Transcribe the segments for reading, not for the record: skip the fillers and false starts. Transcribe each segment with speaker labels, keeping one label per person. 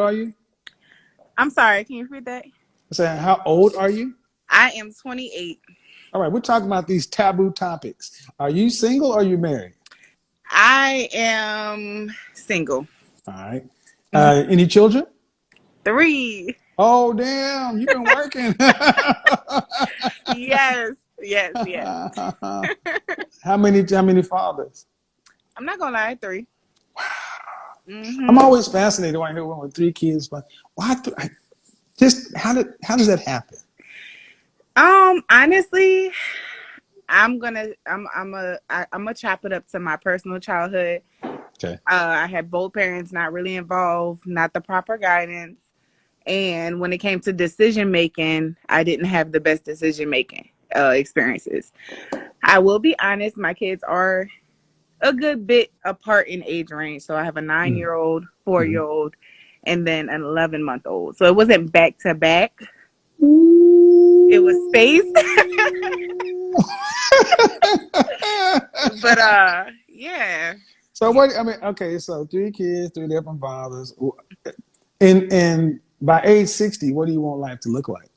Speaker 1: are you?
Speaker 2: I'm sorry, can you repeat that?
Speaker 1: I said, how old are you?
Speaker 2: I am 28.
Speaker 1: All right, we're talking about these taboo topics. Are you single or are you married?
Speaker 2: I am single.
Speaker 1: All right.
Speaker 2: Mhm.
Speaker 1: Any children?
Speaker 2: 3.
Speaker 1: Oh, damn, you've been working.
Speaker 2: Yes, yes, yes.
Speaker 1: How many fathers?
Speaker 2: I'm not gonna lie, 3.
Speaker 1: I'm
Speaker 2: Hmm.
Speaker 1: always fascinated when I hear one with 3 kids, but why? Just how does that happen?
Speaker 2: Honestly, I'm gonna chop it up to my personal childhood.
Speaker 1: Okay.
Speaker 2: I had both parents not really involved, not the proper guidance. And when it came to decision making, I didn't have the best decision making experiences. I will be honest, my kids are a good bit apart in age range. So I have a 9 year old,
Speaker 1: Mm-hmm.
Speaker 2: 4 year old, and then an 11-month old. So it wasn't back to back, it was spaced. But yeah.
Speaker 1: So what? I mean, okay. So 3 kids, 3 different fathers, and by age 60, what do you want life to look like?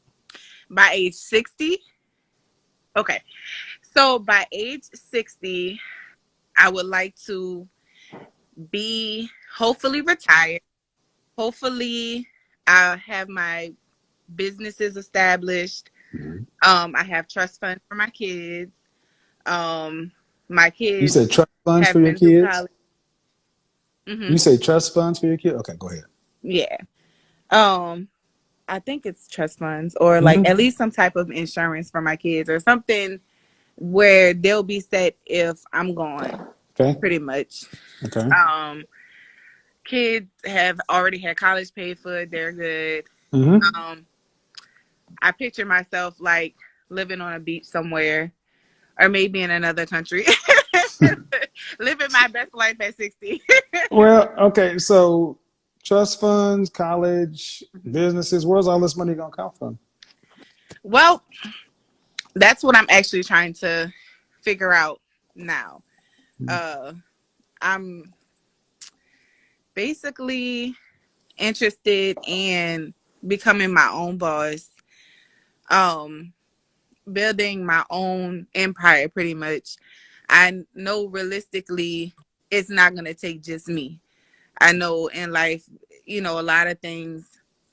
Speaker 2: By age 60, okay. So by age 60, I would like to be hopefully retired. Hopefully, I have my businesses established.
Speaker 1: Mm-hmm.
Speaker 2: I have trust funds for my kids. Um, my
Speaker 1: You
Speaker 2: kids
Speaker 1: said trust funds for
Speaker 2: have
Speaker 1: your
Speaker 2: been through
Speaker 1: kids.
Speaker 2: college. Hmm.
Speaker 1: You say trust funds for your kids. Okay, go ahead.
Speaker 2: Yeah. Um, I think it's trust funds or like
Speaker 1: Mm-hmm.
Speaker 2: at least some type of insurance for my kids or something where they'll be set if I'm gone,
Speaker 1: Okay.
Speaker 2: pretty much.
Speaker 1: Okay.
Speaker 2: Um, kids have already had college paid for. They're good.
Speaker 1: Mm-hmm.
Speaker 2: Um, I picture myself like living on a beach somewhere or maybe in another country. Living my best life at 60.
Speaker 1: Well, okay. So trust funds, college, businesses. Where's all this money gonna come from?
Speaker 2: Well, that's what I'm actually trying to figure out now. Uh, I'm basically interested in becoming my own boss, um, building my own empire pretty much. I know realistically it's not going to take just me. I know in life, a lot of things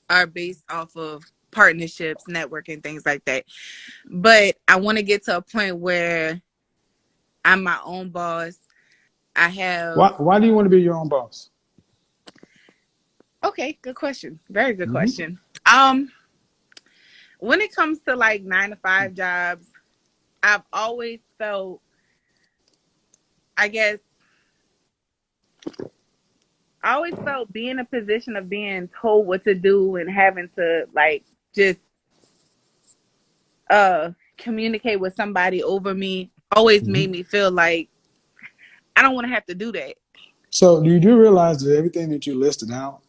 Speaker 2: are based off of partnerships, networking, things like that. But I want to get to a point where I'm my own boss. I
Speaker 1: Why?
Speaker 2: have,
Speaker 1: Why do you want to be your own boss?
Speaker 2: okay, good question. Very good
Speaker 1: Mm-hmm.
Speaker 2: question. When it comes to like 9 to 5 jobs, I've always felt, I guess, I always felt being in a position of being told what to do and having to like just communicate with somebody over me always
Speaker 1: Mm-hmm.
Speaker 2: made me feel like I don't want to have to do that.
Speaker 1: So do you do realize that everything that you listed out,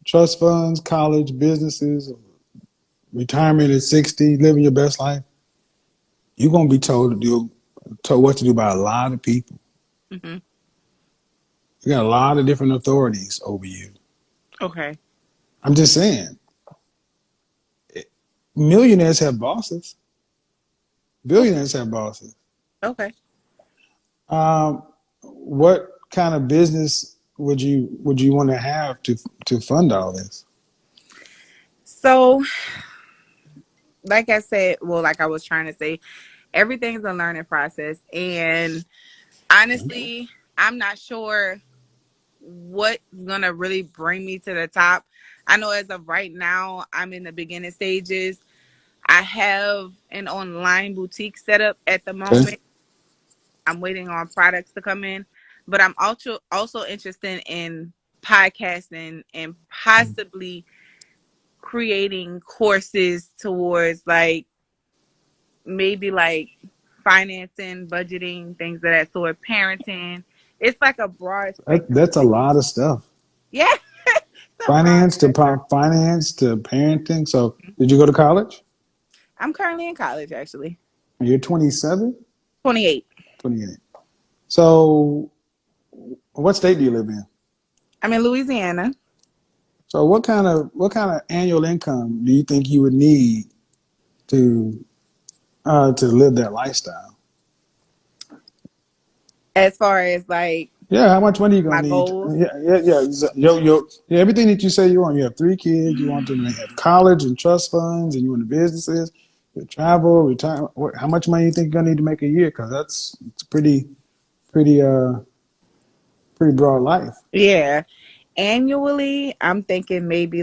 Speaker 1: trust funds, college, businesses, retirement at 60, living your best life, you're gonna be told what to do by a lot of people.
Speaker 2: Hmm.
Speaker 1: You got a lot of different authorities over you.
Speaker 2: Okay.
Speaker 1: I'm just saying, millionaires have bosses.
Speaker 2: Okay.
Speaker 1: Billionaires have bosses.
Speaker 2: Okay.
Speaker 1: What kind of business would you want to have to fund all this?
Speaker 2: So, like I said, well, like I was trying to say, everything's a learning process. And honestly, I'm not sure what's going to really bring me to the top. I know as of right now, I'm in the beginning stages. I have an online boutique set up at the
Speaker 1: Okay.
Speaker 2: moment. I'm waiting on products to come in, but I'm also interested in podcasting and possibly creating courses towards like maybe like financing, budgeting, things of that sort, parenting. It's like a broad spectrum of
Speaker 1: That's a
Speaker 2: things.
Speaker 1: lot of stuff.
Speaker 2: Yeah, it's a broad spectrum.
Speaker 1: Finance to parenting. So, did you go to college?
Speaker 2: I'm currently in college, actually.
Speaker 1: You're 27,
Speaker 2: 28.
Speaker 1: 28. So, what state do you live in?
Speaker 2: I'm in Louisiana.
Speaker 1: So what kind of annual income do you think you would need to to live that lifestyle?
Speaker 2: As far as like
Speaker 1: Yeah, how much money you
Speaker 2: my
Speaker 1: gonna need?
Speaker 2: goals,
Speaker 1: Yeah. Yeah, everything that you say you want. You have 3 kids. You want them to have college and trust funds, and you want the businesses, you travel, retire. How much money you think you're gonna need to make a year? Because it's pretty, pretty broad life.
Speaker 2: yeah. Annually, I'm thinking maybe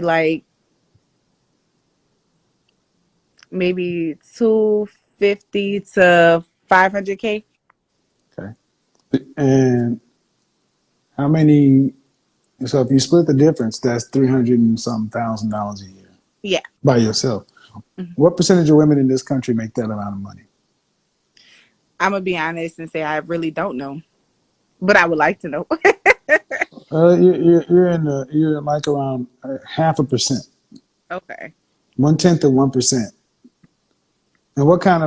Speaker 2: 250 to 500K.
Speaker 1: Okay, and how many? So if you split the difference, that's 300 and some $1,000 a year
Speaker 2: Yeah.
Speaker 1: by yourself. What percentage of women in this country make that amount of money?
Speaker 2: I'm gonna be honest and say I really don't know, but I would like to know.
Speaker 1: You're like around 0.5%,
Speaker 2: Okay.
Speaker 1: 0.1%. And what kind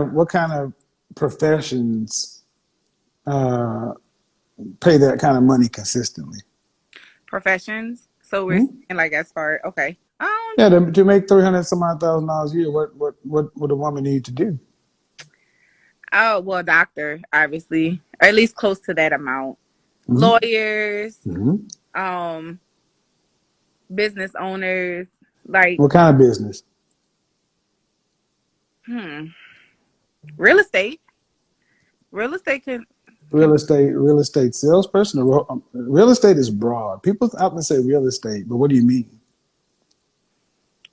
Speaker 1: of professions uh, pay that kind of money consistently?
Speaker 2: Professions. So we're
Speaker 1: Hmm?
Speaker 2: saying like as far okay.
Speaker 1: Yeah, to make 300 some odd $1,000 a year, what would a woman need to do?
Speaker 2: Oh well, doctor, obviously, or at least close to that amount.
Speaker 1: Hmm.
Speaker 2: Lawyers,
Speaker 1: Hmm.
Speaker 2: um, business owners, like
Speaker 1: What kind of business?
Speaker 2: hmm, real estate. Real estate can
Speaker 1: Real estate salesperson. Real estate is broad. People often say real estate, but what do you mean?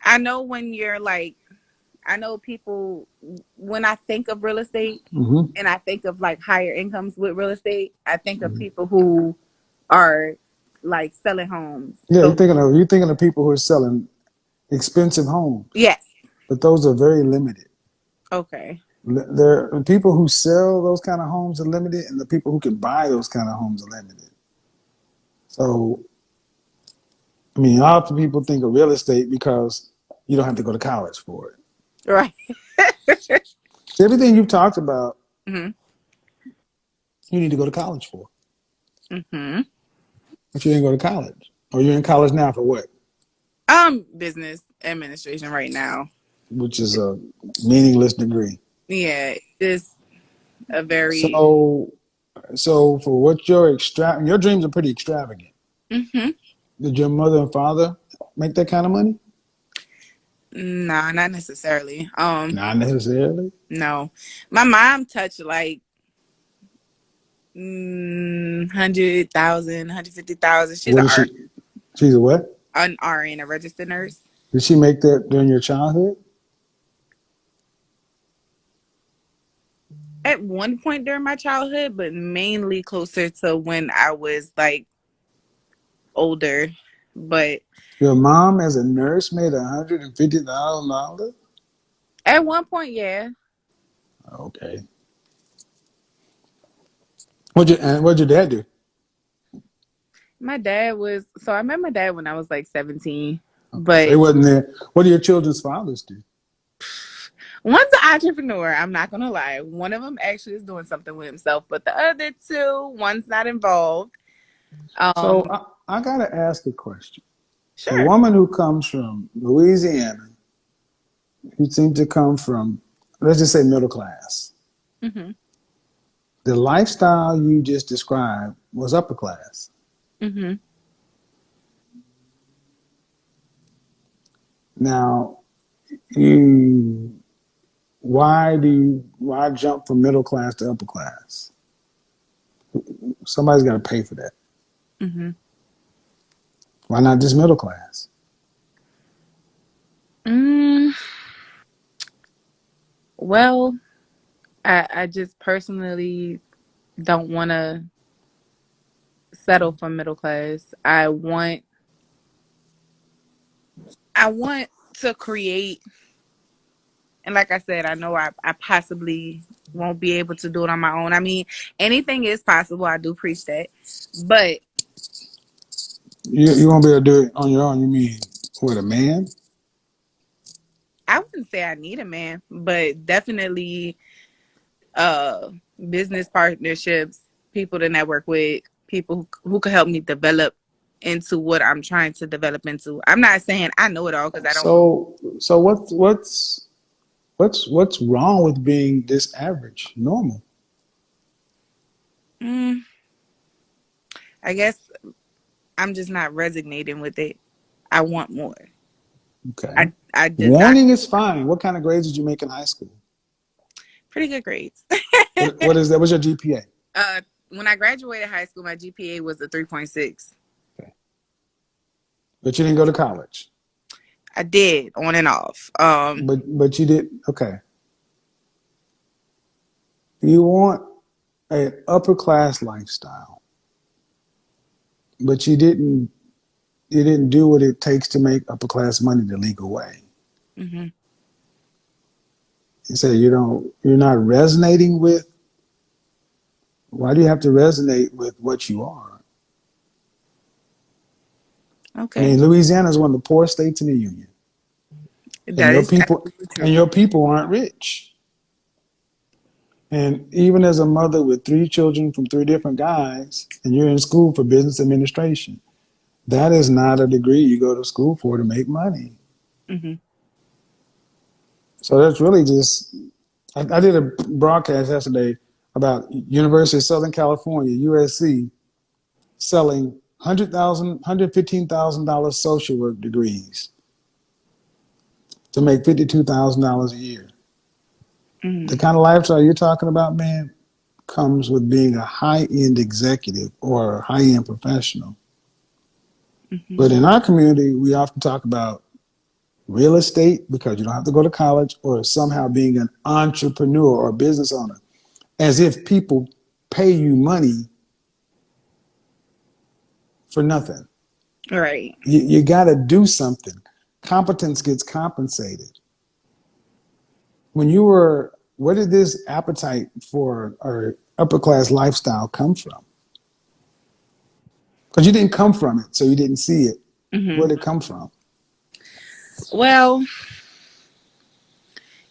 Speaker 2: I know when you're like I know people when I think of real estate
Speaker 1: Hmm.
Speaker 2: and I think of like higher incomes with real estate, I think of people who are like selling homes.
Speaker 1: Yeah,
Speaker 2: So
Speaker 1: you're thinking of people who are selling expensive homes,
Speaker 2: yes.
Speaker 1: but those are very limited.
Speaker 2: Okay.
Speaker 1: There are people who sell those kind of homes are limited, and the people who can buy those kind of homes are limited. So, I mean, often people think of real estate because you don't have to go to college for it.
Speaker 2: Right.
Speaker 1: So everything you've talked about,
Speaker 2: hmm
Speaker 1: you need to go to college for.
Speaker 2: hmm
Speaker 1: But you didn't go to college, or you're in college now for what?
Speaker 2: Business administration right now.
Speaker 1: Which is a meaningless degree.
Speaker 2: Yeah, it's a very
Speaker 1: So, so for what your dreams are pretty extravagant.
Speaker 2: hmm
Speaker 1: Did your mother and father make that kind of money?
Speaker 2: nah, not necessarily.
Speaker 1: Not necessarily.
Speaker 2: No. My mom touched like 100,000, 150,000.
Speaker 1: What is she? She's a what?
Speaker 2: An RN, a registered nurse.
Speaker 1: Did she make that during your childhood?
Speaker 2: At one point during my childhood, but mainly closer to when I was like older. But
Speaker 1: Your mom, as a nurse, made $150,000.
Speaker 2: at one point, yeah.
Speaker 1: Okay. What'd your dad do?
Speaker 2: My dad was so I met my dad when I was like 17.
Speaker 1: Okay, so he
Speaker 2: But
Speaker 1: wasn't there. What do your children's fathers do?
Speaker 2: one's an entrepreneur, I'm not gonna lie. One of them actually is doing something with himself, but the other two, one's not involved.
Speaker 1: So
Speaker 2: Um,
Speaker 1: I gotta ask a question. A
Speaker 2: sure.
Speaker 1: woman who comes from Louisiana, who seems to come from, let's just say, middle class.
Speaker 2: hmm
Speaker 1: The lifestyle you just described was upper class.
Speaker 2: hmm
Speaker 1: Now, you why jump from middle class to upper class? Somebody's got to pay for that.
Speaker 2: hmm
Speaker 1: Why not just middle class?
Speaker 2: Mm, well, I just personally don't want to settle for middle class. I want to create, and like I said, I know I possibly won't be able to do it on my own. I mean, anything is possible. I do preach that, but
Speaker 1: You won't be able to do it on your own. You mean with a man?
Speaker 2: I wouldn't say I need a man, but definitely uh business partnerships, people to network with, people who could help me develop. into what I'm trying to develop into. I'm not saying I know it all because I don't.
Speaker 1: So what's wrong with being this average, normal?
Speaker 2: Mm, I guess I'm just not resonating with it. I want more.
Speaker 1: Okay.
Speaker 2: I desire
Speaker 1: Wanting is fine. What kind of grades did you make in high school?
Speaker 2: pretty good grades.
Speaker 1: What is that? What's your GPA?
Speaker 2: uh, when I graduated high school, my GPA was a 3.6.
Speaker 1: Okay. But you didn't go to college.
Speaker 2: I did on and off.
Speaker 1: But you did okay. You want an upper class lifestyle, but you didn't do what it takes to make upper class money the legal way.
Speaker 2: hmm
Speaker 1: You say you're not resonating with. Why do you have to resonate with what you are? I
Speaker 2: Okay,
Speaker 1: mean, Louisiana is one of the poorest states in the union, and
Speaker 2: that
Speaker 1: your
Speaker 2: is
Speaker 1: people
Speaker 2: absolutely
Speaker 1: and
Speaker 2: true.
Speaker 1: your people aren't rich. And even as a mother with three children from three different guys, and you're in school for business administration, that is not a degree you go to school for to make money.
Speaker 2: hmm
Speaker 1: So that's really just. I did a broadcast yesterday about University of Southern California (USC) selling $115,000 social work degrees to make $52,000 a year.
Speaker 2: hmm
Speaker 1: The kind of lifestyle you're talking about, man, comes with being a high-end executive or a high-end professional.
Speaker 2: hmm
Speaker 1: But in our community, we often talk about real estate because you don't have to go to college, or somehow being an entrepreneur or a business owner, as if people pay you money for nothing.
Speaker 2: Right.
Speaker 1: You got to do something. Competence gets compensated. Where did this appetite for our upper class lifestyle come from? Because you didn't come from it, so you didn't see it. Where
Speaker 2: hmm
Speaker 1: did it come from?
Speaker 2: Well,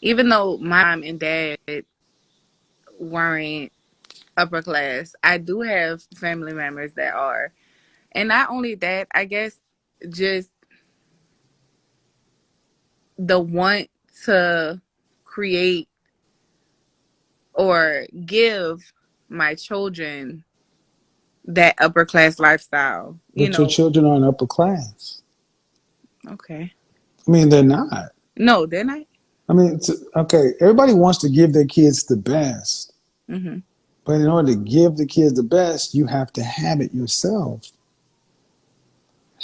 Speaker 2: even though my mom and dad weren't upper class, I do have family members that are. And not only that, I guess just the want to create or give my children that upper class lifestyle,
Speaker 1: But your children aren't upper class.
Speaker 2: Okay.
Speaker 1: I mean, they're not.
Speaker 2: No, they're not.
Speaker 1: I mean, okay, everybody wants to give their kids the best,
Speaker 2: hmm
Speaker 1: but in order to give the kids the best, you have to have it yourself.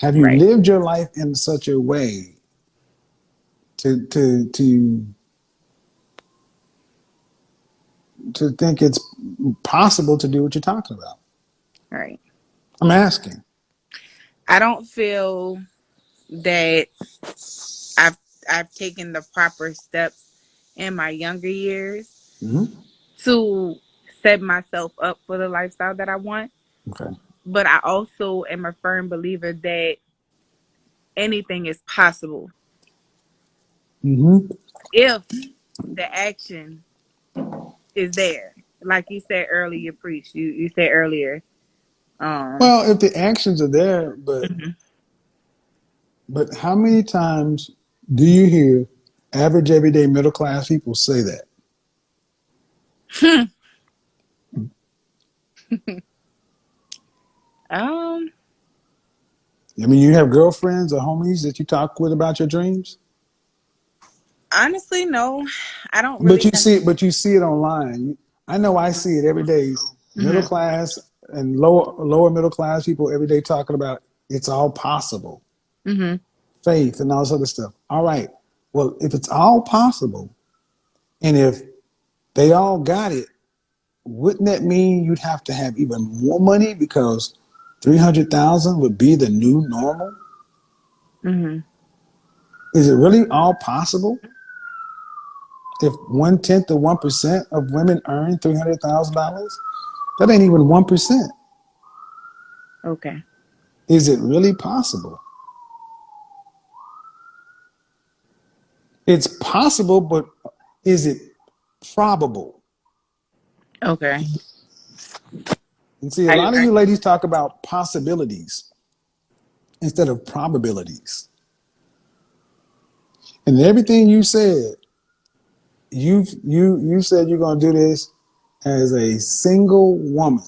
Speaker 1: Have you
Speaker 2: Right.
Speaker 1: lived your life in such a way to think it's possible to do what you're talking about?
Speaker 2: Right.
Speaker 1: I'm asking.
Speaker 2: I don't feel that I've I've taken the proper steps in my younger years
Speaker 1: Mm-hmm.
Speaker 2: to set myself up for the lifestyle that I want.
Speaker 1: Okay.
Speaker 2: But I also am a firm believer that anything is possible
Speaker 1: Mm-hmm.
Speaker 2: if the action is there. Like you said earlier, preach. You said earlier. Um.
Speaker 1: Well, if the actions are there,
Speaker 2: mhm.
Speaker 1: but how many times do you hear average, everyday, middle class people say that?
Speaker 2: um.
Speaker 1: I mean, you have girlfriends or homies that you talk with about your dreams,
Speaker 2: Honestly, no. I don't
Speaker 1: but
Speaker 2: really
Speaker 1: you
Speaker 2: have.
Speaker 1: see it. But you see it online. I know I see it every day. Middle
Speaker 2: hmm
Speaker 1: class and lower middle class people every day talking about it's all possible,
Speaker 2: hmm
Speaker 1: faith and all this other stuff. All right. Well, if it's all possible, and if they all got it, wouldn't that mean you'd have to have even more money because 300,000 would be the new normal?
Speaker 2: hmm
Speaker 1: Is it really all possible? If 1/10 of 1% of women earn $300,000, that ain't even 1%.
Speaker 2: Okay.
Speaker 1: Is it really possible? It's possible, but is it probable?
Speaker 2: Okay.
Speaker 1: And see, a
Speaker 2: I
Speaker 1: lot of you ladies talk about possibilities. instead of probabilities. And everything you said, you said you're going to do this as a single woman.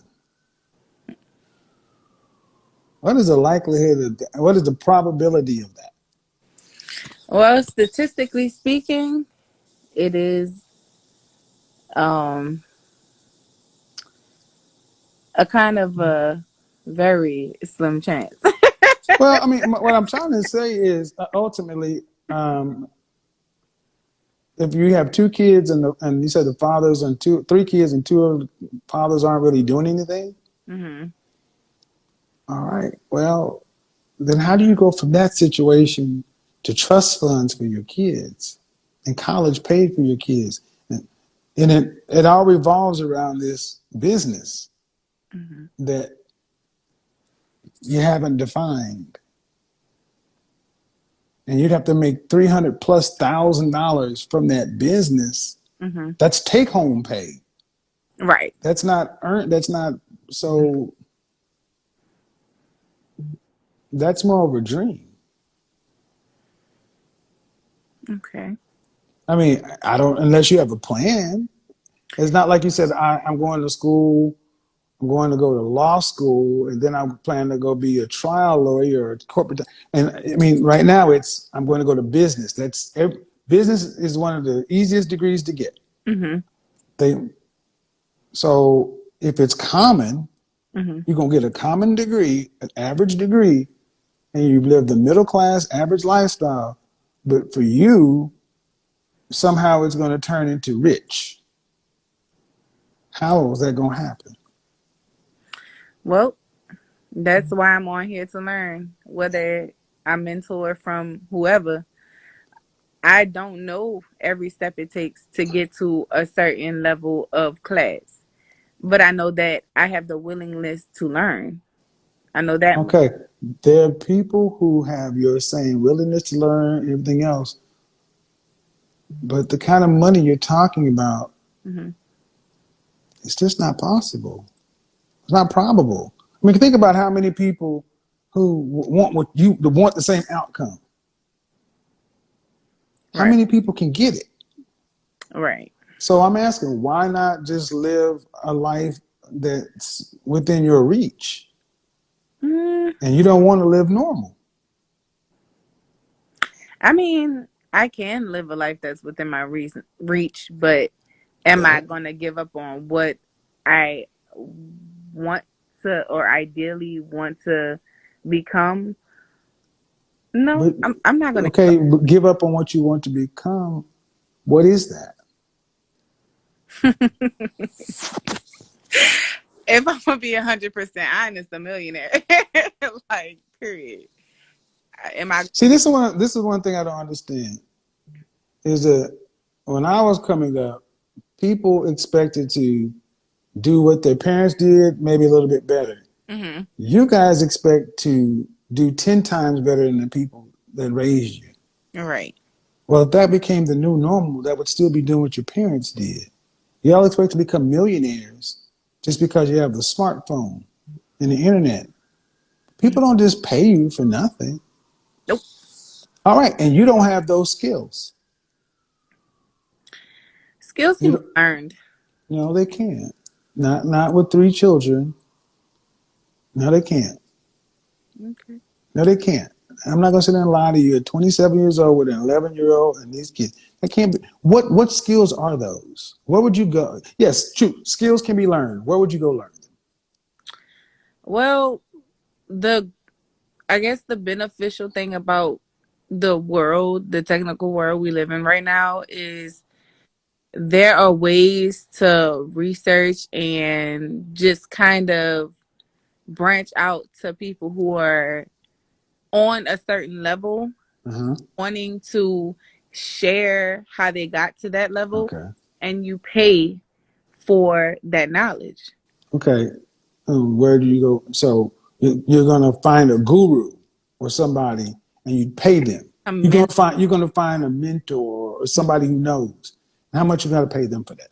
Speaker 1: What is the likelihood of that? What is the probability of that?
Speaker 2: Well, statistically speaking, it is um a kind of a very slim chance.
Speaker 1: Well, I mean, what I'm trying to say is ultimately, if you have two kids and you said the fathers and three kids and two of the fathers aren't really doing anything,
Speaker 2: Hmm.
Speaker 1: all right. Well, then how do you go from that situation to trust funds for your kids and college paid for your kids? And it all revolves around this business
Speaker 2: Hmm.
Speaker 1: that you haven't defined. And you'd have to make $300,000+ from that business.
Speaker 2: Hmm.
Speaker 1: That's take home pay.
Speaker 2: Right.
Speaker 1: That's not earned. That's not so. That's more of a dream.
Speaker 2: Okay.
Speaker 1: I mean, I don't unless you have a plan. It's not like you said, I'm going to school, I'm going to go to law school, and then I'm planning to go be a trial lawyer or a corporate. And I mean, right now I'm going to go to business. Business is one of the easiest degrees to get.
Speaker 2: Hmm.
Speaker 1: They so if it's common,
Speaker 2: Hmm.
Speaker 1: you're gonna get a common degree, an average degree, and you've lived a middle class average lifestyle. But for you, somehow it's going to turn into rich. How is that going to happen?
Speaker 2: Well, that's why I'm on here to learn. Whether I mentor from whoever, I don't know every step it takes to get to a certain level of class, but I know that I have the willingness to learn. I know that much.
Speaker 1: Okay, there are people who have your same willingness to learn everything else, but the kind of money you're talking about,
Speaker 2: Hmm.
Speaker 1: it's just not possible. It's not probable. I mean, think about how many people who want the same outcome. How
Speaker 2: Right.
Speaker 1: many people can get it?
Speaker 2: Right.
Speaker 1: So I'm asking, why not just live a life that's within your reach?
Speaker 2: Mm,
Speaker 1: And you don't want to live normal.
Speaker 2: I mean, I can live a life that's within my reach, but am I
Speaker 1: Well,
Speaker 2: going to give up on what I want to or ideally want to become? No,
Speaker 1: but
Speaker 2: I'm not going to give
Speaker 1: okay, but give up on what you want to become. What is that?
Speaker 2: up. If I'm gonna be 100% honest, a millionaire. Like, period. Am I
Speaker 1: See,
Speaker 2: gonna be?
Speaker 1: this is one thing I don't understand is that when I was coming up, people expected to do what their parents did, maybe a little bit better.
Speaker 2: Hmm.
Speaker 1: You guys expect to do 10 times better than the people that raised you.
Speaker 2: Right.
Speaker 1: Well, if that became the new normal, that would still be doing what your parents did. Y'all expect to become millionaires just because you have the smartphone and the internet.
Speaker 2: Mhm.
Speaker 1: People don't just pay you for nothing.
Speaker 2: Nope.
Speaker 1: All right, and you don't have those skills.
Speaker 2: Skills
Speaker 1: You
Speaker 2: can be
Speaker 1: don't,
Speaker 2: learned.
Speaker 1: no, they can't. Not with three children. No, they can't.
Speaker 2: Okay.
Speaker 1: No, they can't. I'm not gonna sit there and lie to you. At 27 years old with an 11-year-old and these kids, that can't be. What skills are those? Where would you go? Yes, true. Skills can be learned. Where would you go learn them?
Speaker 2: Well, the I guess the beneficial thing about the world, the technical world we live in right now, is there are ways to research and just kind of branch out to people who are on a certain level,
Speaker 1: Uh-huh.
Speaker 2: wanting to share how they got to that level,
Speaker 1: Okay.
Speaker 2: and you pay for that knowledge.
Speaker 1: Okay. Where do you go? So you're gonna find a guru or somebody, and you pay them.
Speaker 2: A men-
Speaker 1: You're gonna find a mentor or somebody who knows. How much you gotta pay them for that?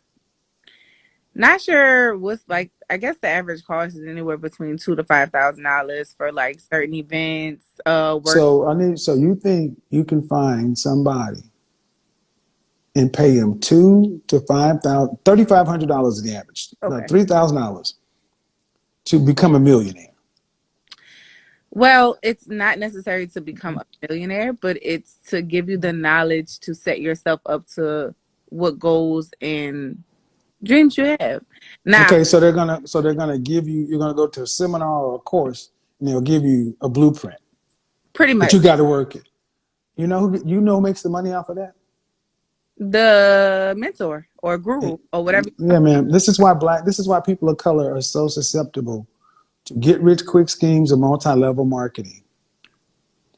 Speaker 2: Not sure what's like. I guess the average cost is anywhere between $2,000 to $5,000 for like certain events, work.
Speaker 1: So you think you can find somebody and pay them $3,500 is the average,
Speaker 2: Okay.
Speaker 1: $3,000 to become a millionaire.
Speaker 2: Well, it's not necessary to become a millionaire, but it's to give you the knowledge to set yourself up to what goals and dreams you have. Now,
Speaker 1: Okay, so they're gonna give you. You're gonna go to a seminar or a course, and they'll give you a blueprint,
Speaker 2: pretty
Speaker 1: but you
Speaker 2: much
Speaker 1: got to work it. You know who makes the money off of that?
Speaker 2: the mentor or guru or whatever.
Speaker 1: Yeah, man. This is why people of color are so susceptible to get rich quick schemes of multi-level marketing,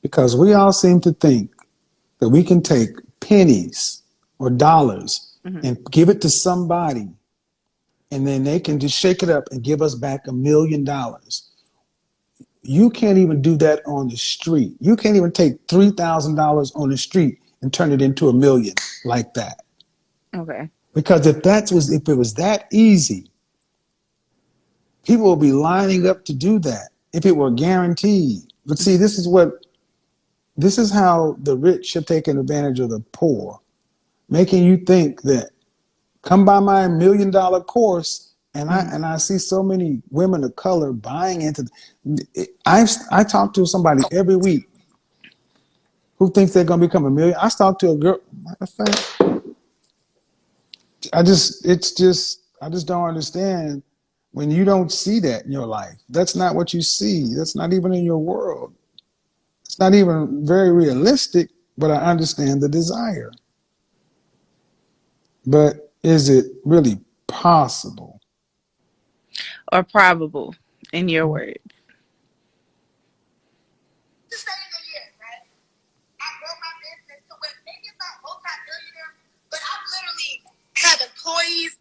Speaker 1: because we all seem to think that we can take pennies or dollars
Speaker 2: Mhm.
Speaker 1: and give it to somebody, and then they can just shake it up and give us back $1 million. You can't even do that on the street. You can't even take $3,000 on the street and turn it into $1 million like that.
Speaker 2: Okay.
Speaker 1: Because if it was that easy, people would be lining up to do that if it were guaranteed. But see, this is how the rich have taken advantage of the poor, making you think that come buy my $1 million course, and I see so many women of color buying into. I talk to somebody every week who thinks they're going to become a million. I talked to a girl. Matter of fact, I just don't understand when you don't see that in your life. That's not what you see. That's not even in your world. It's not even very realistic, but I understand the desire. But is it really possible?
Speaker 2: Or probable, in your words.
Speaker 3: Saying a year, right? I grow my business to where maybe it's not multi-millionaire, but I literally have employees.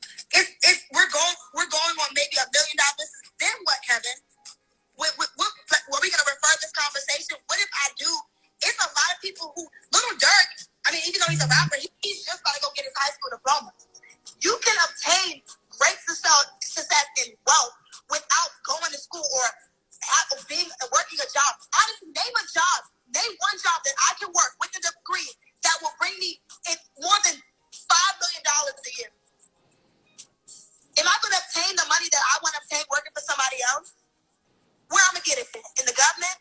Speaker 3: We're going on maybe $1 million business. Then what, Kevin? Were we gonna refer this conversation? What if I do? It's a lot of people who Little Dirk. I mean, even though he's a rapper, he's just gotta go get his high school diploma. You can obtain great success and wealth without going to school or working a job. Honestly, name one job that I can work with a degree that will bring me in more than $5 million a year. Am I going to obtain the money that I want to obtain working for somebody else? Where I'm gonna get it from? In the government?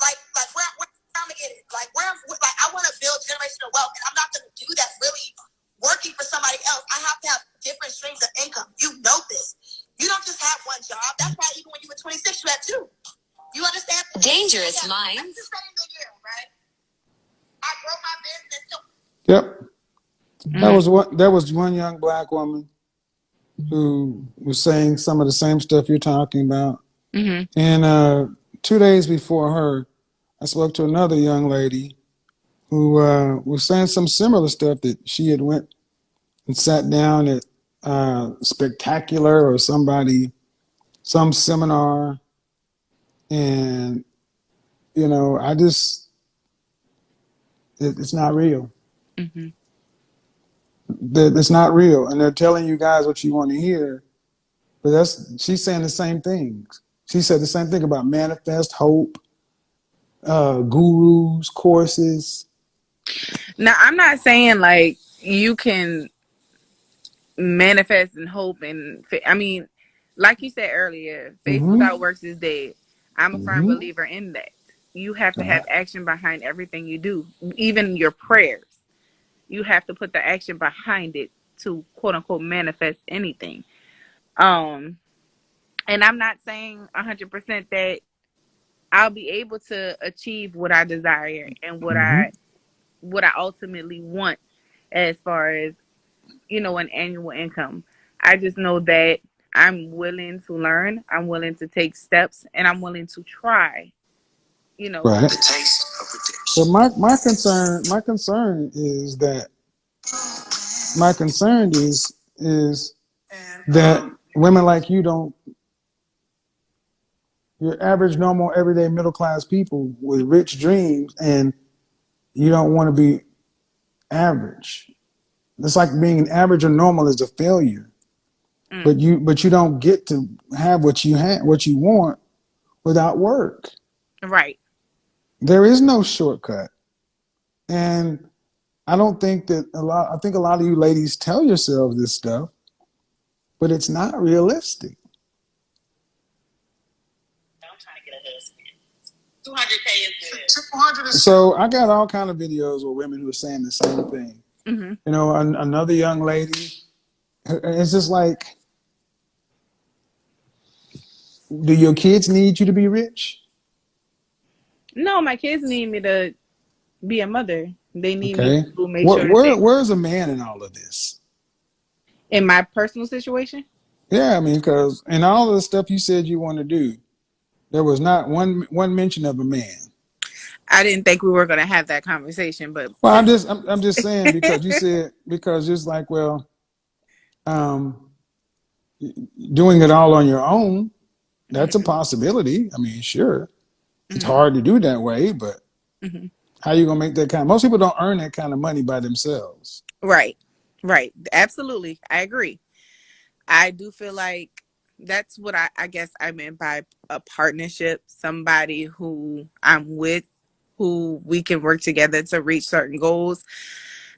Speaker 3: Like where I'm gonna get it? Like I want to build generational wealth, and I'm not gonna do that really working for somebody else. I have to have different streams of income. You know this. You don't just have one job. That's why even when you were 26, you had two. You understand?
Speaker 4: Dangerous minds.
Speaker 3: That's the same thing here, right? I grow my business to.
Speaker 1: Yep. That was one young black woman who was saying some of the same stuff you're talking about.
Speaker 2: Mm-hmm.
Speaker 1: And 2 days before her, I spoke to another young lady who was saying some similar stuff, that she had went and sat down at Spectacular or some seminar, and it's not real.
Speaker 2: Mm-hmm.
Speaker 1: It's not real, and they're telling you guys what you want to hear, but she's saying the same things. She said the same thing about manifest, hope, gurus, courses.
Speaker 2: Now, I'm not saying like you can manifest and hope I mean, like you said earlier, faith
Speaker 1: Mm-hmm.
Speaker 2: without works is dead. I'm a firm
Speaker 1: Mm-hmm.
Speaker 2: believer in that. You have to have action behind everything you do, even your prayers. You have to put the action behind it to quote unquote manifest anything. And I'm not saying 100% that I'll be able to achieve what I desire and what I ultimately want as far as an annual income. I just know that I'm willing to learn, I'm willing to take steps, and I'm willing to try.
Speaker 1: Right.
Speaker 4: The taste of redemption.
Speaker 1: So my concern is that women like you don't. You're average, normal, everyday, middle class people with rich dreams, and you don't want to be average. It's like being average or normal is a failure. but you don't get to have what you want without work.
Speaker 2: Right.
Speaker 1: There is no shortcut. And I don't think that I think a lot of you ladies tell yourselves this stuff, but it's not realistic.
Speaker 3: I'm trying to get a husband. 200K is good.
Speaker 1: 200. So I got all kind of videos with women who are saying the same thing.
Speaker 2: Mm-hmm.
Speaker 1: You know, another young lady, it's just like, do your kids need you to be rich?
Speaker 2: No, my kids need me to be a mother. They need
Speaker 1: Okay.
Speaker 2: me to make sure that
Speaker 1: Where's a man in all of this?
Speaker 2: in my personal situation.
Speaker 1: Yeah, I mean, because in all of the stuff you said you want to do, there was not one mention of a man.
Speaker 2: I didn't think we were going to have that conversation, but
Speaker 1: Well, I'm just saying because you said because it's like, well, um, doing it all on your own, that's a possibility. I mean, sure, it's
Speaker 2: mm-hmm.
Speaker 1: hard to do that way, but
Speaker 2: Mm-hmm.
Speaker 1: how you gonna make that kind? Most people don't earn that kind of money by themselves.
Speaker 2: Right. Absolutely. I agree. I do feel like that's what I guess I meant by a partnership, somebody who I'm with, who we can work together to reach certain goals.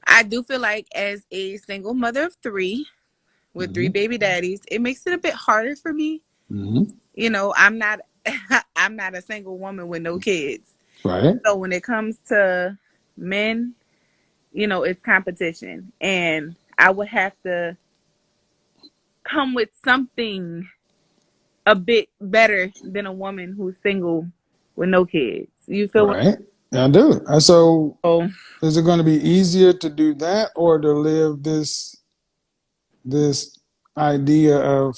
Speaker 2: I do feel like as a single mother of 3 with 3 baby daddies, it makes it a bit harder for me.
Speaker 1: Mm-hmm.
Speaker 2: You know, I'm not I'm not a single woman with no kids.
Speaker 1: Right.
Speaker 2: So when it comes to men, you know, it's competition. And I would have to come with something a bit better than a woman who's single with no kids. You feel what?
Speaker 1: Right. I do. So
Speaker 2: Oh,
Speaker 1: is it going to be easier to do that or to live this idea of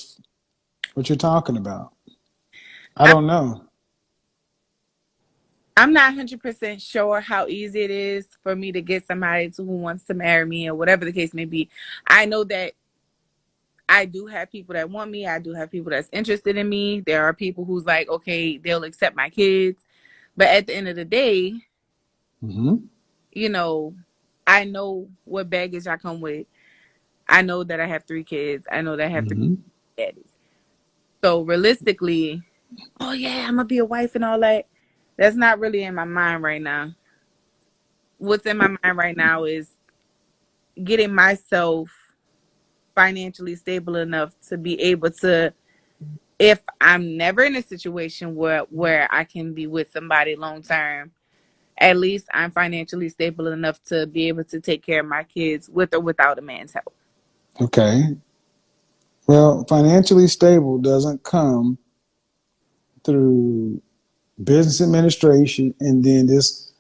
Speaker 1: what you're talking about? I don't know.
Speaker 2: I'm not 100% sure how easy it is for me to get somebody who wants to marry me or whatever the case may be. I know that I do have people that want me. I do have people that's interested in me. There are people who's like, okay, they'll accept my kids. But at the end of the day,
Speaker 1: Mm-hmm.
Speaker 2: you know, I know what baggage I come with. I know that I have 3 kids. I know that I have 3
Speaker 1: Mm-hmm.
Speaker 2: daddies. So realistically, oh yeah, I'm gonna be a wife and all that. That's not really in my mind right now. What's in my mind right now is getting myself financially stable enough to be able to, if I'm never in a situation where I can be with somebody long term, at least I'm financially stable enough to be able to take care of my kids with or without a man's help.
Speaker 1: Okay. Well, financially stable doesn't come through business administration and then just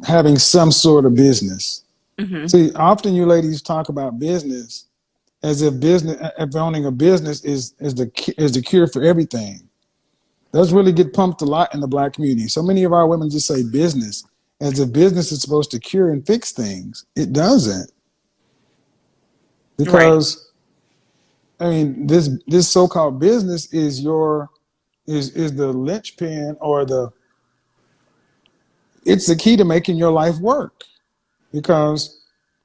Speaker 1: having some sort of business.
Speaker 2: Mm-hmm.
Speaker 1: See, often you ladies talk about business as if owning a business is the cure for everything. Does really get pumped a lot in the Black community. So many of our women just say business as if business is supposed to cure and fix things. It doesn't,
Speaker 2: Right.
Speaker 1: because I mean this so-called business is the linchpin or it's the key to making your life work. Because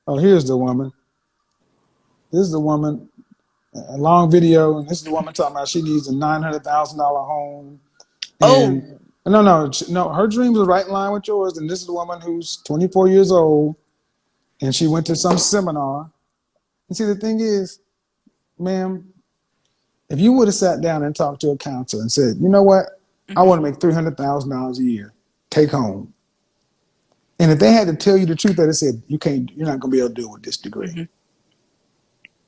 Speaker 1: here's the woman. This is the woman. A long video, and this is the woman talking about she needs a $900,000 home.
Speaker 2: Oh.
Speaker 1: And no, her dreams are right in line with yours. And this is the woman who's 24 years old, and she went to some seminar. And see, the thing is, ma'am, if you would have sat down and talked to a counselor and said, you know what, I want to make $300,000 a year, take home. And if they had to tell you the truth, that it said you're not going to be able to do it with this degree.
Speaker 2: Mm-hmm.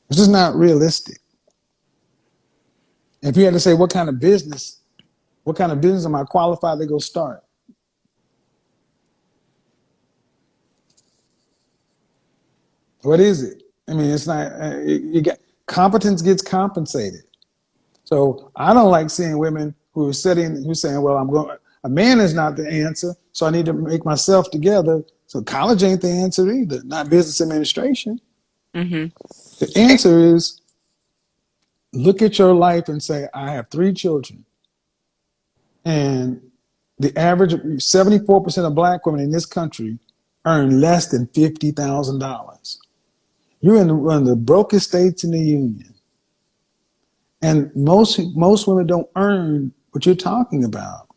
Speaker 1: It's just not realistic. If you had to say what kind of business am I qualified to go start? What is it? I mean, it's not. You get competence gets compensated. So I don't like seeing women who's saying, "Well, I'm going. A man is not the answer, so I need to make myself together." So college ain't the answer either. Not business administration.
Speaker 2: Mm-hmm.
Speaker 1: The answer is look at your life and say, "I have 3 children," and the average 74% of Black women in this country earn less than $50,000. You're in one of the brokest states in the union, and most women don't earn what you're talking about.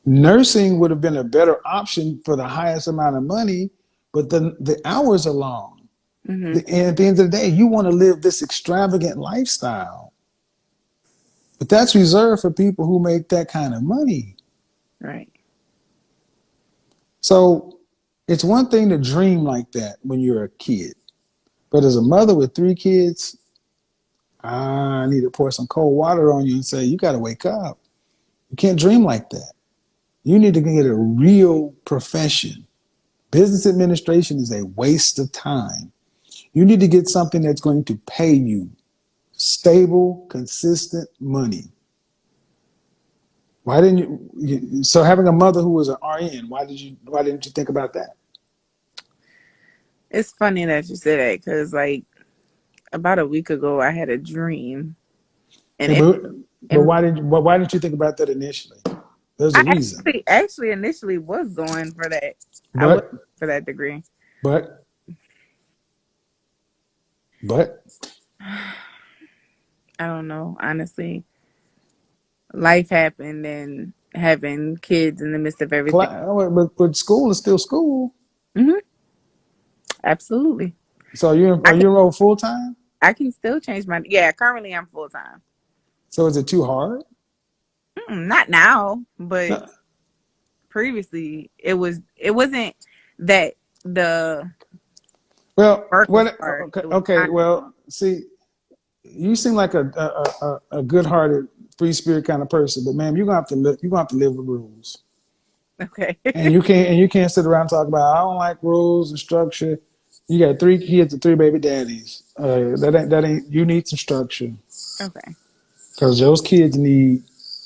Speaker 1: Nursing would have been a better option for the highest amount of money, but the hours are long.
Speaker 2: Mm-hmm.
Speaker 1: And at the end of the day, you want to live this extravagant lifestyle, but that's reserved for people who make that kind of money.
Speaker 2: Right.
Speaker 1: So it's one thing to dream like that when you're a kid, but as a mother with 3 kids, I need to pour some cold water on you and say, you got to wake up. You can't dream like that. You need to get a real profession. Business administration is a waste of time. You need to get something that's going to pay you stable, consistent money. Why didn't you? So having a mother who was an RN, why didn't you think about that?
Speaker 2: It's funny that you say that because, like, about a week ago, I had a dream, and
Speaker 1: Yeah, but
Speaker 2: and
Speaker 1: why didn't you think about that initially? There's a
Speaker 2: I
Speaker 1: reason.
Speaker 2: actually initially was going for that. I was
Speaker 1: But
Speaker 2: for that degree.
Speaker 1: but but
Speaker 2: I don't know, honestly. Life happened, and having kids in the midst of everything.
Speaker 1: but school is still school.
Speaker 2: Hmm. Absolutely.
Speaker 1: So
Speaker 2: I
Speaker 1: are
Speaker 2: can
Speaker 1: you enrolled full time?
Speaker 2: still change my currently I'm full time.
Speaker 1: So is it too hard?
Speaker 2: Not now, but
Speaker 1: No.
Speaker 2: previously it wasn't that the
Speaker 1: Well,
Speaker 2: work was
Speaker 1: what?
Speaker 2: hard.
Speaker 1: Okay,
Speaker 2: It was
Speaker 1: okay.
Speaker 2: kind
Speaker 1: Well, see, you seem like a good-hearted, free-spirit kind of person, but ma'am, you're gonna have to live with rules,
Speaker 2: of okay.
Speaker 1: and you can't sit around and talk about I don't like rules and structure. You got 3 kids and 3 baby daddies. That ain't. You need some structure
Speaker 2: Okay.
Speaker 1: because those kids need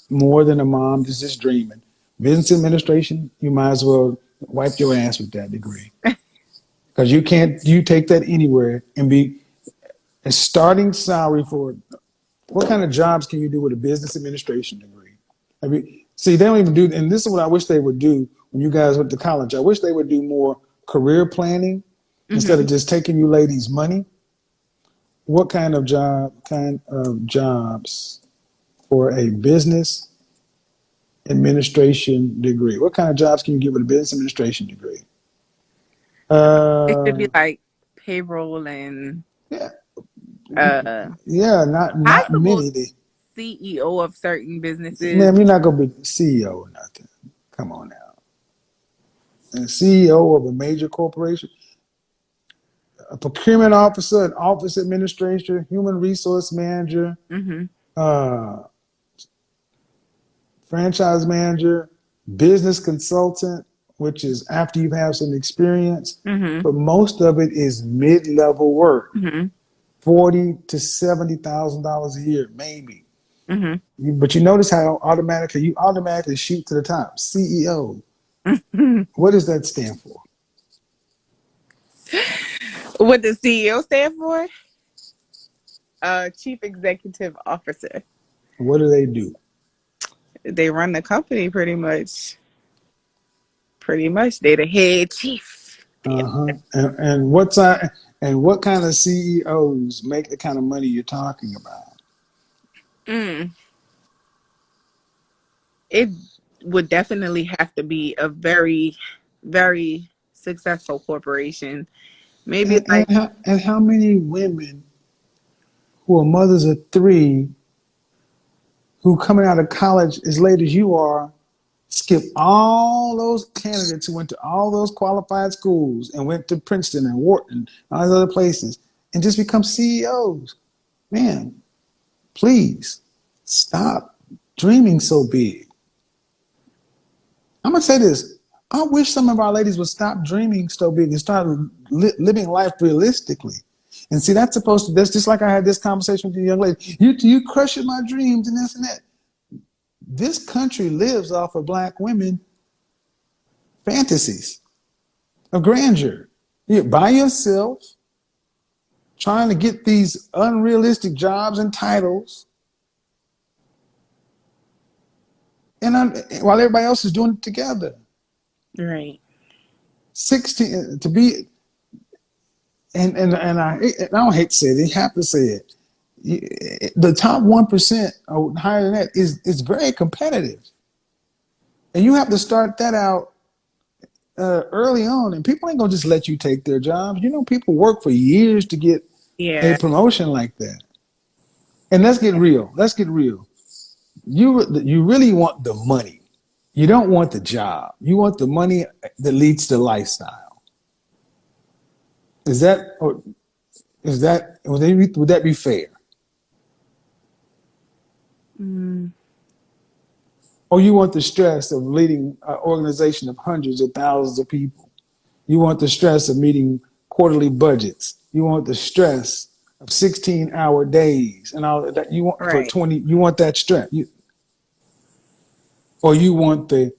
Speaker 1: more than a mom just dreaming. Business administration, you might as well wipe your ass with that degree because you take that anywhere and be a starting salary for what kind of jobs can you do with a business administration degree? I mean, see, they don't even do, and this is what I wish they would do when you guys went to college. I wish they would do more career planning instead of
Speaker 2: Hmm.
Speaker 1: just taking you ladies' money. What kind of jobs for a business administration degree? What kind of jobs can you get with a business administration degree?
Speaker 2: It should be
Speaker 1: Uh,
Speaker 2: like payroll and
Speaker 1: yeah,
Speaker 2: uh
Speaker 1: yeah, not
Speaker 2: possible
Speaker 1: many.
Speaker 2: CEO of certain businesses.
Speaker 1: Ma'am, you're not gonna be CEO or nothing. Come on now. And CEO of a major corporation, a procurement officer, an office administrator, human resource manager,
Speaker 2: Hmm.
Speaker 1: uh, franchise manager, business consultant, which is after you have some experience,
Speaker 2: Hmm.
Speaker 1: but most of it is mid-level work,
Speaker 2: Hmm.
Speaker 1: 40 to $70,000 a year, maybe.
Speaker 2: Hmm.
Speaker 1: But you notice how you automatically shoot to the top. CEO. What does that stand for?
Speaker 2: What does CEO stand for? Chief Executive Officer.
Speaker 1: What do they do?
Speaker 2: They run the company pretty much. Pretty much, they the head chief.
Speaker 1: Uh-huh. And what kind of CEOs make the kind of money you're talking about?
Speaker 2: Mm, it would definitely have to be a very, very successful corporation. Maybe like,
Speaker 1: And how many women who are mothers of 3 who coming out of college as late as you are skip all those candidates who went to all those qualified schools and went to Princeton and Wharton, all these other places, and just become CEOs? Man, please stop dreaming so big. I'm gonna say this. I wish some of our ladies would stop dreaming so big and start living life realistically. And see, that's just like I had this conversation with the young lady. You crushing my dreams and this and that. This country lives off of black women fantasies of grandeur. You're by yourself, trying to get these unrealistic jobs and titles, while everybody else is doing it together.
Speaker 2: right.
Speaker 1: 16 to be and I don't hate to say it, they have to say it. The top 1% or higher than that is very competitive, and you have to start that out early on. And people ain't gonna just let you take their jobs. You know, people work for years to get a
Speaker 2: Yeah.
Speaker 1: promotion like that. And let's get real. Let's get real. You really want the money. You don't want the job. You want the money that leads to lifestyle. Is that or is that would that be fair?
Speaker 2: Mm,
Speaker 1: Or you want the stress of leading an organization of hundreds of thousands of people? You want the stress of meeting quarterly budgets. You want the stress of 16-hour days and all that. You want for
Speaker 2: right.
Speaker 1: 20. You want that stress. Or you want the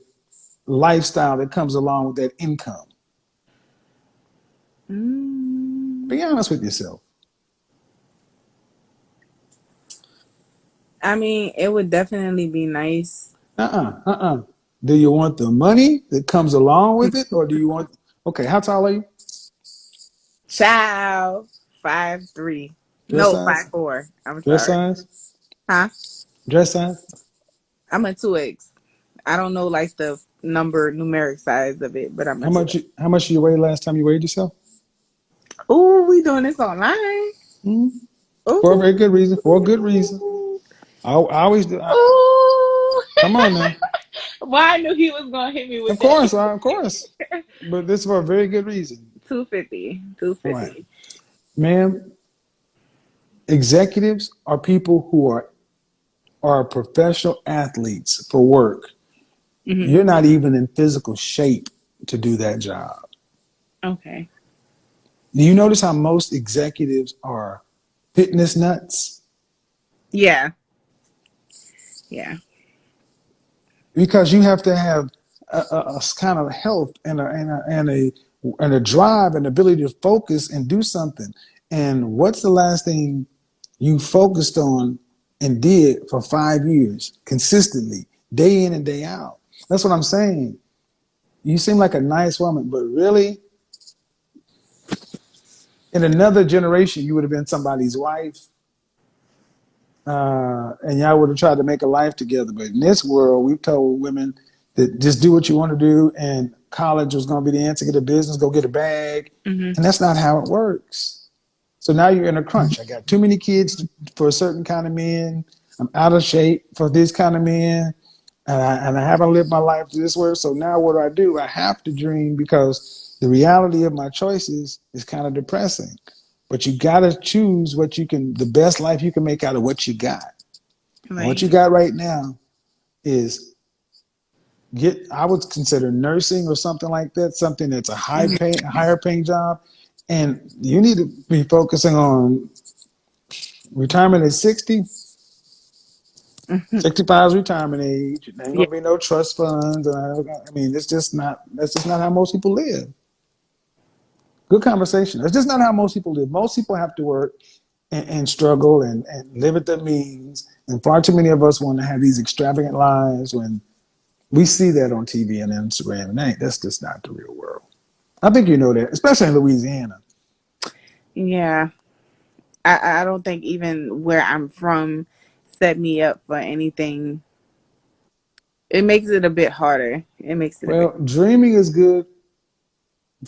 Speaker 1: lifestyle that comes along with that income.
Speaker 2: Mm,
Speaker 1: Be honest with yourself.
Speaker 2: I mean, it would definitely be nice.
Speaker 1: Do you want the money that comes along with it, or do you want? Okay, how tall are you?
Speaker 2: Child, 5'3".
Speaker 1: Dress
Speaker 2: No,
Speaker 1: size?
Speaker 2: 5'4". I'm
Speaker 1: Dress
Speaker 2: sorry.
Speaker 1: size?
Speaker 2: Huh?
Speaker 1: Dress size?
Speaker 2: I'm a 2X. I don't know like the numeric size of it, but I'm a
Speaker 1: How
Speaker 2: 2X.
Speaker 1: much? How much you weigh last time you weighed yourself?
Speaker 2: Ooh, we doing this online.
Speaker 1: Hmm? For a
Speaker 2: Ooh.
Speaker 1: very good reason. For a good reason. I always do.
Speaker 2: Ooh.
Speaker 1: Come on now.
Speaker 2: Well, I knew he was gonna hit me with
Speaker 1: Of
Speaker 2: that.
Speaker 1: course, of course. But this is for a very good reason.
Speaker 2: 250.
Speaker 1: Right,
Speaker 2: 250.
Speaker 1: ma'am. Executives are people who are professional athletes for work.
Speaker 2: Hmm.
Speaker 1: You're not even in physical shape to do that job.
Speaker 2: Okay.
Speaker 1: Do you notice how most executives are fitness nuts?
Speaker 2: Yeah. Yeah.
Speaker 1: Because you have to have a kind of health and a drive and ability to focus and do something. And what's the last thing you focused on and did for 5 years consistently, day in and day out? That's what I'm saying. You seem like a nice woman, but really, in another generation, you would have been somebody's wife, and y'all would have tried to make a life together. But in this world, we've told women that just do what you want to do, and college was going to be the answer. Get a business, go get a bag,
Speaker 2: Hmm.
Speaker 1: and that's not how it works. So now you're in a crunch. I got too many kids for a certain kind of men. I'm out of shape for this kind of men, and I haven't lived my life this way. So now what do? I have to dream because the reality of my choices is kind of depressing. But you got to choose the best life you can make out of what you got. And what you
Speaker 2: Right.
Speaker 1: got right now is I would consider nursing or something like that, something that's a
Speaker 2: Hmm.
Speaker 1: higher paying job. And you need to be focusing on retirement at 60. 65 is retirement age. There ain't
Speaker 2: Yeah.
Speaker 1: gonna be no trust funds. I mean, that's just not how most people live. Good conversation. That's just not how most people live. Most people have to work and struggle and live at their means. And far too many of us want to have these extravagant lives when we see that on TV and Instagram. And that's just not the real world. I think you know that, especially in Louisiana.
Speaker 2: Yeah. I don't think even where I'm from set me up for anything. It makes it a bit harder. It makes it a bit.
Speaker 1: Well, dreaming is good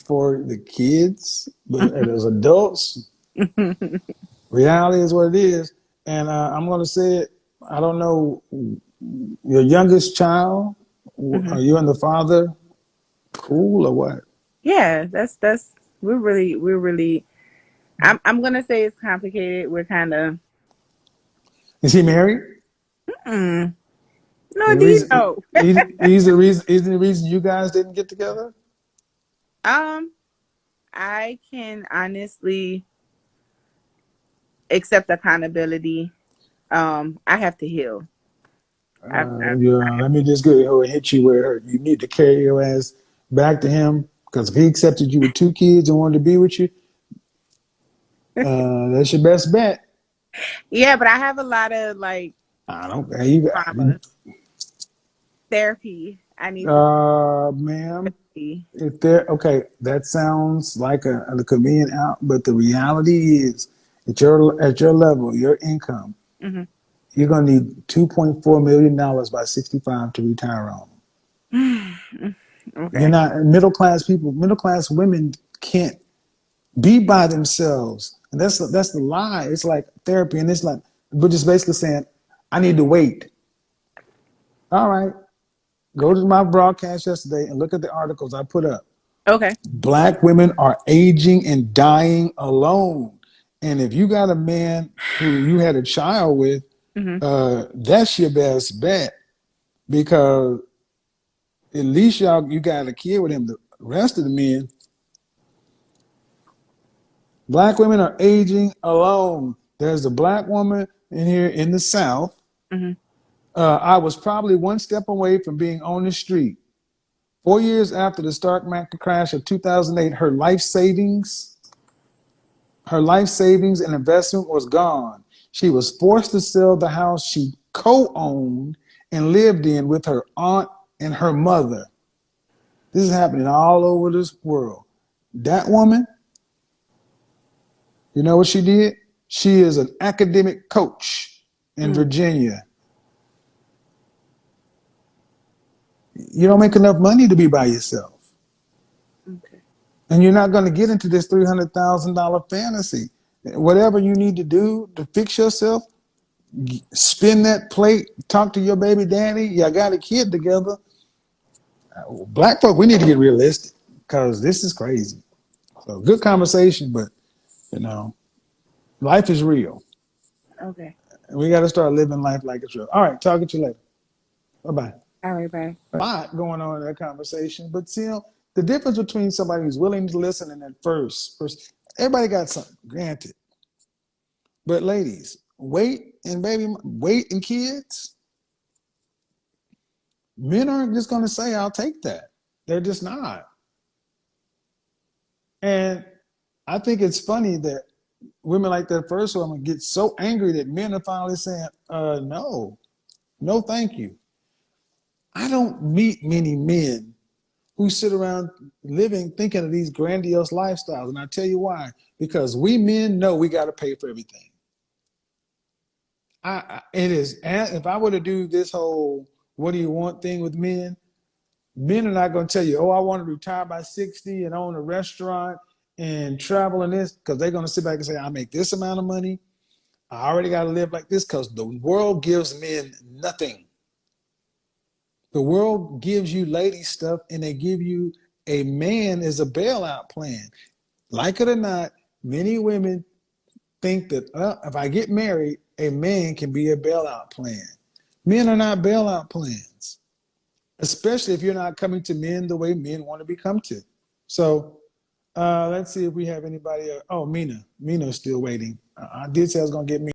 Speaker 1: for the kids, but as adults, reality is what it is. And I'm going to say it. I don't know your youngest child.
Speaker 2: Hmm.
Speaker 1: Are you and the father cool or what?
Speaker 2: Yeah, that's we're really. I'm gonna say it's complicated. We're kind of.
Speaker 1: Is he married?
Speaker 2: Mm, no,
Speaker 1: The
Speaker 2: do you
Speaker 1: reason
Speaker 2: know?
Speaker 1: he's the reason. Isn't the reason you guys didn't get together?
Speaker 2: Um, I can honestly accept accountability. I have to heal. I've
Speaker 1: Yeah. Let me just go and hit you where it hurt. You need to carry your ass back to him because if he accepted you with two kids and wanted to be with you, that's your best bet.
Speaker 2: yeah, but I have a lot of like
Speaker 1: I don't. You,
Speaker 2: trauma therapy. I need to.
Speaker 1: ma'am. if they're okay, that sounds like a convenient out, but the reality is at your level, your income,
Speaker 2: Mhm.
Speaker 1: you're gonna need $2.4 million by 65 to retire on. You're
Speaker 2: Okay.
Speaker 1: not middle class people. Middle class women can't be by themselves, and that's the lie. It's like therapy, and it's like we're just basically saying, I need to wait. All right, go to my broadcast yesterday and look at the articles I put up.
Speaker 2: Okay.
Speaker 1: Black women are aging and dying alone, and if you got a man who you had a child with,
Speaker 2: Mhm.
Speaker 1: that's your best bet because at least you got a kid with him. The rest of the men, black women are aging alone. There's a black woman in here in the South.
Speaker 2: Mhm.
Speaker 1: I was probably one step away from being on the street. 4 years after the stock market crash of 2008, her life savings and investment was gone. She was forced to sell the house she co-owned and lived in with her aunt and her mother. This is happening all over this world. That woman, you know what she did? She is an academic coach in
Speaker 2: Mm.
Speaker 1: Virginia. You don't make enough money to be by yourself.
Speaker 2: Okay.
Speaker 1: And you're not going to get into this $300,000 fantasy. Whatever you need to do to fix yourself, spin that plate, talk to your baby daddy. Y'all got a kid together. Black folk, we need to get realistic because this is crazy. So good conversation, but you know, life is real.
Speaker 2: Okay.
Speaker 1: And we got to start living life like it's real. All right, talk to you later. Bye-bye.
Speaker 2: All right. Bye.
Speaker 1: A lot going on in that conversation, but still, the difference between somebody who's willing to listen and that first person, everybody got something, granted. But ladies, wait and kids, men aren't just going to say, I'll take that. They're just not. And I think it's funny that women like that first woman get so angry that men are finally saying, no, thank you. I don't meet many men who sit around living thinking of these grandiose lifestyles. And I tell you why. Because we men know we got to pay for everything. It is, if I were to do this whole what do you want thing with men, men are not going to tell you, oh, I want to retire by 60 and own a restaurant and travel in this, because they're going to sit back and say, I make this amount of money. I already got to live like this, because the world gives men nothing. The world gives you lady stuff, and they give you a man as a bailout plan. Like it or not, many women think that if I get married, a man can be a bailout plan. Men are not bailout plans, especially if you're not coming to men the way men want to be come to. So let's see if we have anybody. Oh, Mina. Mina's still waiting. I did say I was going to get Mina.